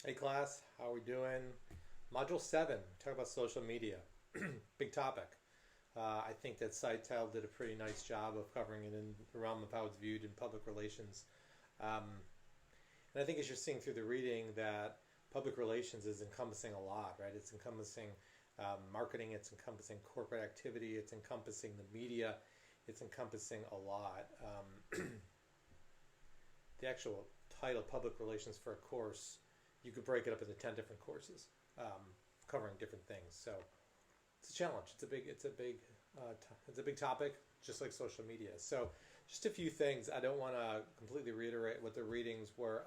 Hey class, how are we doing? Module 7, talk about social media. Big topic. I think that Sitel did a pretty nice job of covering it in the realm of how it's viewed in public relations. Um, and I think as you're seeing through the reading that public relations is encompassing a lot, right? It's encompassing marketing, it's encompassing corporate activity, it's encompassing the media, it's encompassing a lot. The actual title, Public Relations for a course, you could break it up into 10 different courses covering different things. So it's a challenge. It's a big topic, just like social media. So just a few things. I don't want to completely reiterate what the readings were,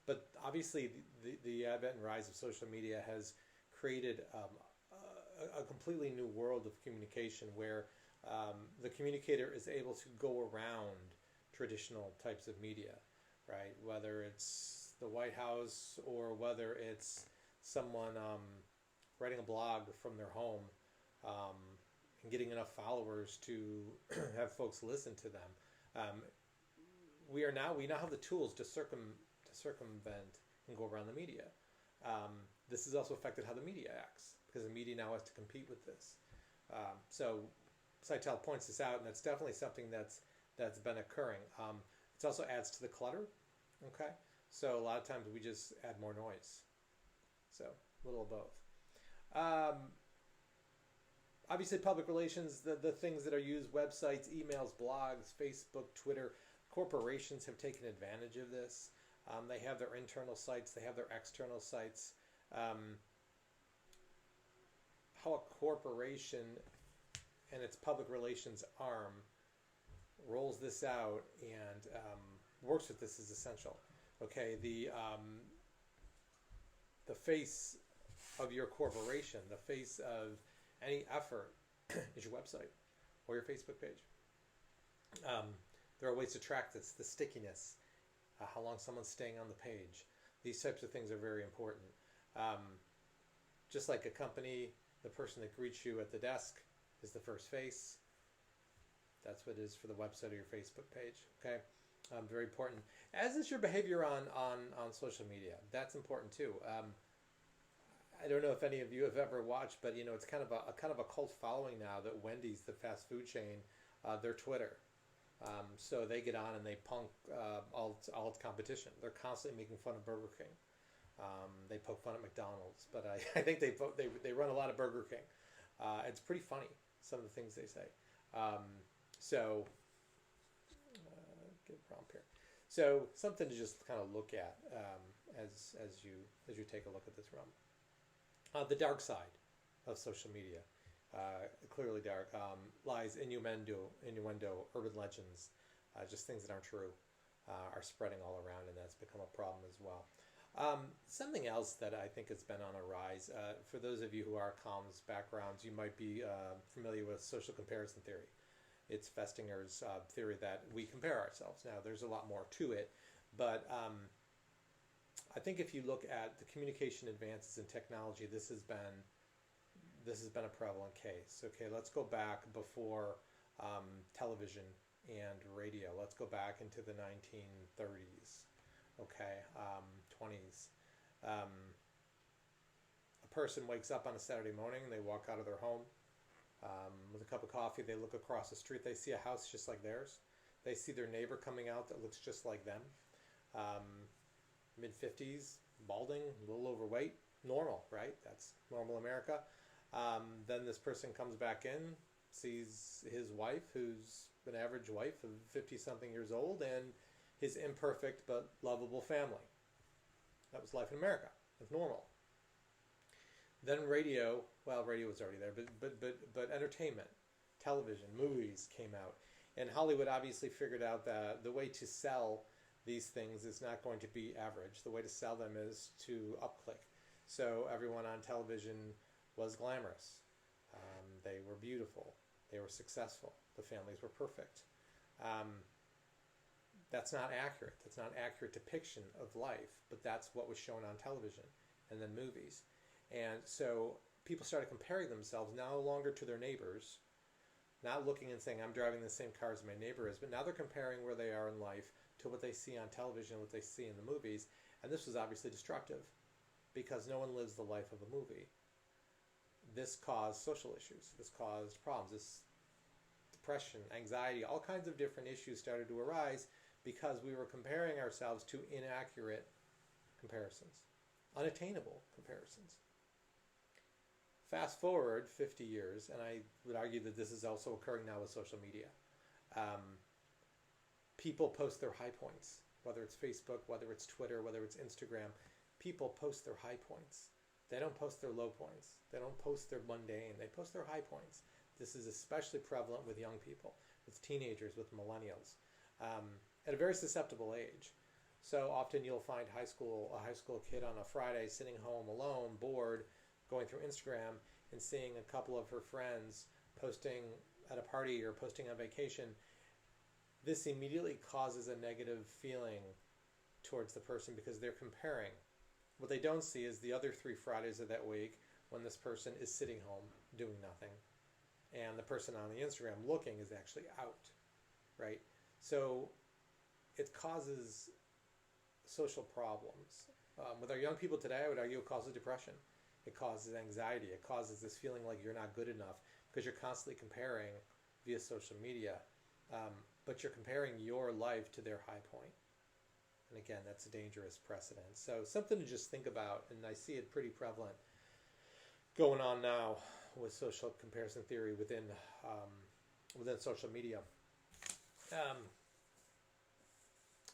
but obviously the advent and rise of social media has created a completely new world of communication where the communicator is able to go around traditional types of media, right? Whether it's the White House or whether it's someone writing a blog from their home um, and getting enough followers to have folks listen to them. Um, we now have the tools to circumvent and go around the media. This has also affected how the media acts because the media now has to compete with this. So Seitel points this out, and that's definitely something that's been occurring. It also adds to the clutter. Okay, so a lot of times we just add more noise. So a little of both. Um, Obviously, public relations, the things that are used, websites, emails, blogs, Facebook, Twitter, corporations have taken advantage of this. They have their internal sites, they have their external sites. Um, how a corporation and its public relations arm rolls this out and works with this is essential. Okay, the face of your corporation, the face of any effort is your website or your Facebook page. Um, there are ways to track this, the stickiness, how long someone's staying on the page. These types of things are very important. Um, just like a company, the person that greets you at the desk is the first face. That's what it is for the website or your Facebook page. Okay, very important. As is your behavior on social media. That's important too. I don't know if any of you have ever watched, but it's kind of a cult following now that Wendy's, the fast food chain, their Twitter. So they get on and they punk all its competition. They're constantly making fun of Burger King. They poke fun at McDonald's, but I think they run a lot of Burger King. It's pretty funny some of the things they say. Um, so get a prompt here. So something to just kind of look at as you take a look at this realm. The dark side of social media, clearly dark, lies innuendo, urban legends, just things that aren't true, are spreading all around, and that's become a problem as well. Something else that I think has been on a rise, for those of you who are comms backgrounds, you might be familiar with social comparison theory. It's Festinger's theory that we compare ourselves. Now, there's a lot more to it, but I think if you look at the communication advances in technology, this has been a prevalent case. Okay, let's go back before television and radio. Let's go back into the 1930s. Okay, 20s. Um, a person wakes up on a Saturday morning. They walk out of their home with a cup of coffee. They look across the street. They see a house just like theirs. They see their neighbor coming out that looks just like them. Um, Mid 50s, balding, a little overweight, normal, right? That's normal America. Then this person comes back in, sees his wife, who's an average wife of 50 something years old, and his imperfect but lovable family. That was life in America. It's normal. Then radio, well, radio was already there, but entertainment, television, movies came out. And Hollywood obviously figured out that the way to sell these things is not going to be average. The way to sell them is to upclick. So everyone on television was glamorous. They were beautiful. They were successful. The families were perfect. Um, that's not accurate. That's not an accurate depiction of life, but that's what was shown on television and then movies. And so people started comparing themselves no longer to their neighbors, not looking and saying, I'm driving the same car as my neighbor is, but now they're comparing where they are in life to what they see on television, what they see in the movies. And this was obviously destructive because no one lives the life of a movie. This caused social issues. This caused problems. This depression, anxiety, all kinds of different issues started to arise because we were comparing ourselves to inaccurate comparisons, unattainable comparisons. Fast forward 50 years, and I would argue that this is also occurring now with social media. People post their high points, whether it's Facebook, whether it's Twitter, whether it's Instagram. People post their high points. They don't post their low points. They don't post their mundane. They post their high points. This is especially prevalent with young people, with teenagers, with millennials, at a very susceptible age. So often you'll find a high school kid on a Friday sitting home alone, bored, going through Instagram and seeing a couple of her friends posting at a party or posting on vacation. This immediately causes a negative feeling towards the person because they're comparing. What they don't see is the other 3 Fridays of that week when this person is sitting home doing nothing and the person on the Instagram looking is actually out, right? So it causes social problems. With our young people today, I would argue it causes depression. It causes anxiety. It causes this feeling like you're not good enough because you're constantly comparing via social media. But you're comparing your life to their high point. And again, that's a dangerous precedent. So something to just think about, and I see it pretty prevalent going on now with social comparison theory within social media.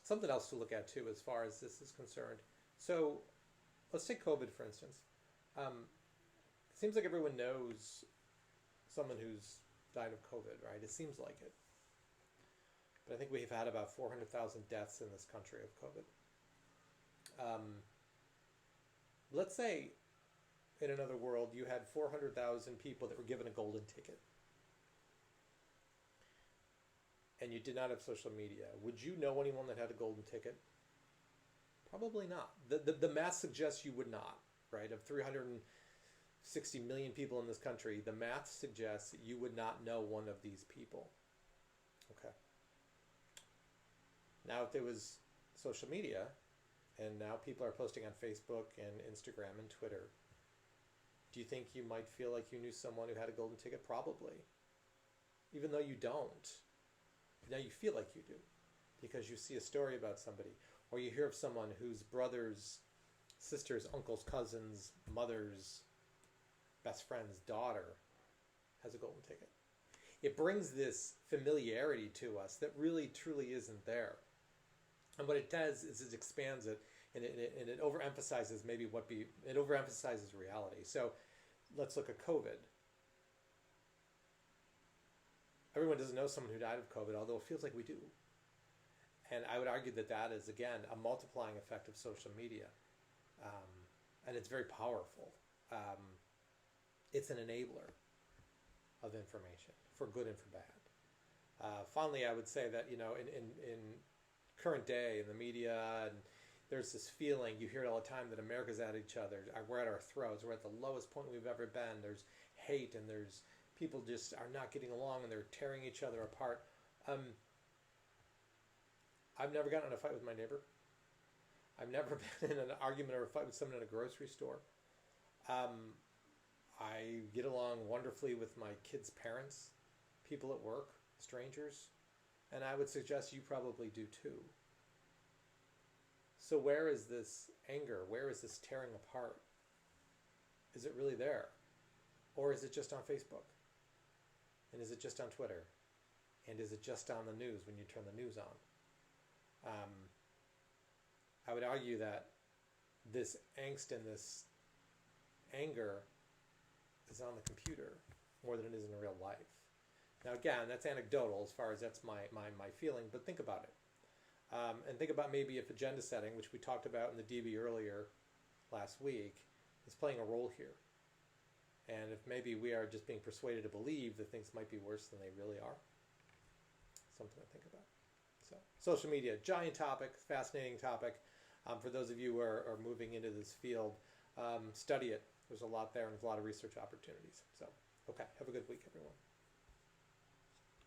Something else to look at too as far as this is concerned. So let's take COVID for instance. It seems like everyone knows someone who's died of COVID, right? It seems like it. But I think we've had about 400,000 deaths in this country of COVID. Let's say in another world you had 400,000 people that were given a golden ticket and you did not have social media. Would you know anyone that had a golden ticket? Probably not. The math suggests you would not, right? Of 360 million people in this country, the math suggests that you would not know one of these people. Okay. Now, if there was social media, and now people are posting on Facebook and Instagram and Twitter, do you think you might feel like you knew someone who had a golden ticket? Probably. Even though you don't. Now you feel like you do because you see a story about somebody, or you hear of someone whose brother's, sister's, uncle's, cousin's, mother's, best friend's daughter has a golden ticket. It brings this familiarity to us that really truly isn't there. And what it does is it expands it and it overemphasizes it overemphasizes reality. So let's look at COVID. Everyone doesn't know someone who died of COVID, although it feels like we do. And I would argue that that is, again, a multiplying effect of social media. And it's very powerful. It's an enabler of information, for good and for bad. Finally, I would say that, in current day, in the media, and there's this feeling, you hear it all the time, that America's at each other. We're at our throats. We're at the lowest point we've ever been. There's hate, and there's people just are not getting along, and they're tearing each other apart. I've never gotten in a fight with my neighbor. I've never been in an argument or a fight with someone in a grocery store. I get along wonderfully with my kids' parents, people at work, strangers, and I would suggest you probably do too. So where is this anger? Where is this tearing apart? Is it really there? Or is it just on Facebook? And is it just on Twitter? And is it just on the news when you turn the news on? I would argue that this angst and this anger is on the computer more than it is in real life. Now again, that's anecdotal as far as that's my feeling, but think about it. And think about maybe if agenda setting, which we talked about in the DB earlier last week, is playing a role here. And if maybe we are just being persuaded to believe that things might be worse than they really are. Something to think about. So, social media, giant topic, fascinating topic. For those of you who are moving into this field, study it. There's a lot there and there's a lot of research opportunities. So, okay, have a good week, everyone.